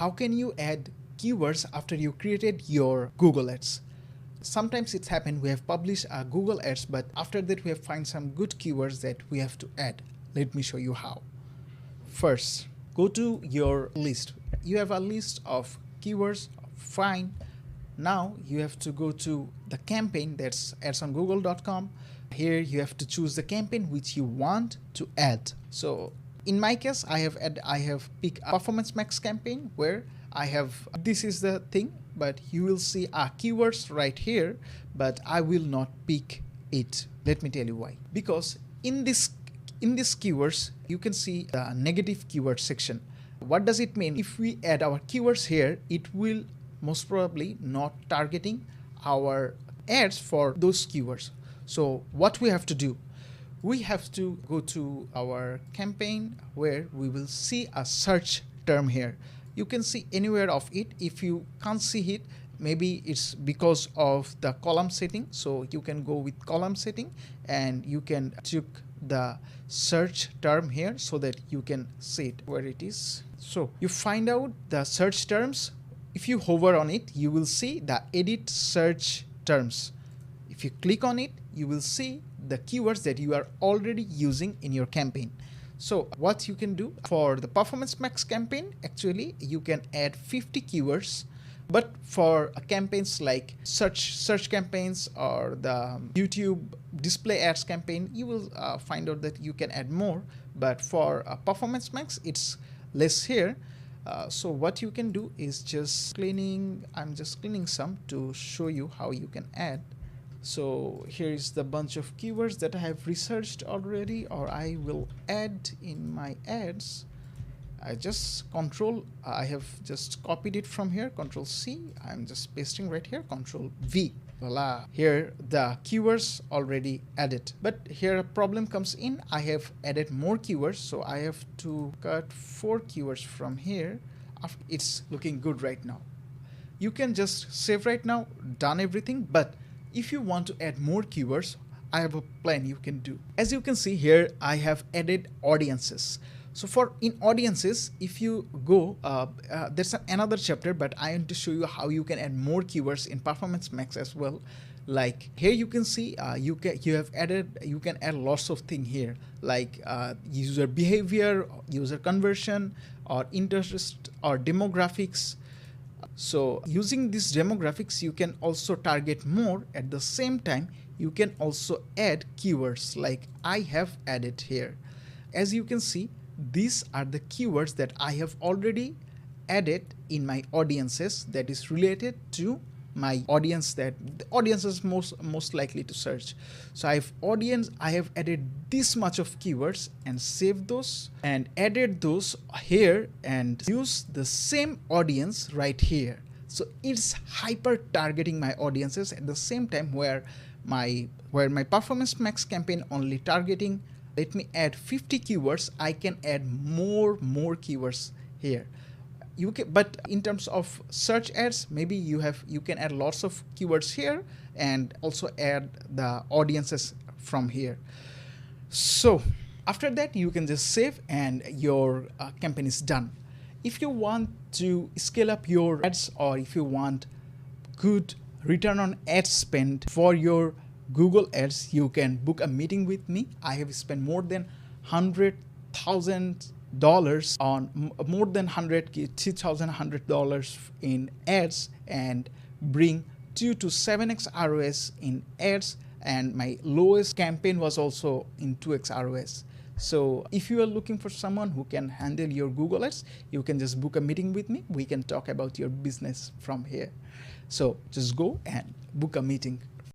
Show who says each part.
Speaker 1: how can you add keywords after you created your Google Ads? Sometimes it's happened we have published a Google Ads, but after that we have find some good keywords that we have to add. Let me show you how. First, go to your list. You have a list of keywords, fine. Now you have to go to the campaign, that's adsongoogle.com. Here you have to choose the campaign which you want to add. So in my case, I have picked a Performance Max campaign where I have, this is the thing, but you will see keywords right here, but I will not pick it. Let me tell you why. Because in this keywords, you can see the negative keyword section. What does it mean? If we add our keywords here, it will most probably not targeting our ads for those keywords. So what we have to do, we have to go to our campaign where we will see a search term here. You can see anywhere of it. If you can't see it, maybe it's because of the column setting. So you can go with column setting and you can check the search term here so that you can see it where it is. So you find out the search terms. If you hover on it, you will see the edit search terms. If you click on it, you will see the keywords that you are already using in your campaign. So what you can do for the Performance Max campaign, actually you can add 50 keywords, but for campaigns like search campaigns or the YouTube display ads campaign, you will find out that you can add more, but for Performance Max it's less here. So what you can do is just I'm just cleaning some to show you how you can add. So here is the bunch of keywords that I have researched already, or I will add in my ads. I have just copied it from here, Control C. I'm just pasting right here, Control V. Voila. Here the keywords already added. But here a problem comes in. I have added more keywords, so I have to cut 4 keywords from here. It's looking good right now. You can just save right now, done everything, but if you want to add more keywords, I have a plan you can do. As you can see here, I have added audiences. So in audiences, if you go, there's another chapter, but I want to show you how you can add more keywords in Performance Max as well. Like here you can see you can add lots of things here, like user behavior, user conversion, or interest, or demographics. So using these demographics, you can also target more. At the same time, you can also add keywords like I have added here. As you can see, these are the keywords that I have already added in my audiences that is related to my audience, that the audience is most likely to search. So I have added this much of keywords and saved those and added those here and use the same audience right here. So it's hyper targeting my audiences at the same time where my Performance Max campaign only targeting, let me add 50 keywords, I can add more keywords here. But in terms of search ads, maybe you can add lots of keywords here and also add the audiences from here. So after that, you can just save and your campaign is done. If you want to scale up your ads, or if you want good return on ad spend for your Google Ads, you can book a meeting with me. I have spent more than $100,000 on more than $3,100 in ads and bring 2 to 7x ROS in ads, and my lowest campaign was also in 2x ROS. So if you are looking for someone who can handle your Google Ads, you can just book a meeting with me. We can talk about your business from here. So just go and book a meeting.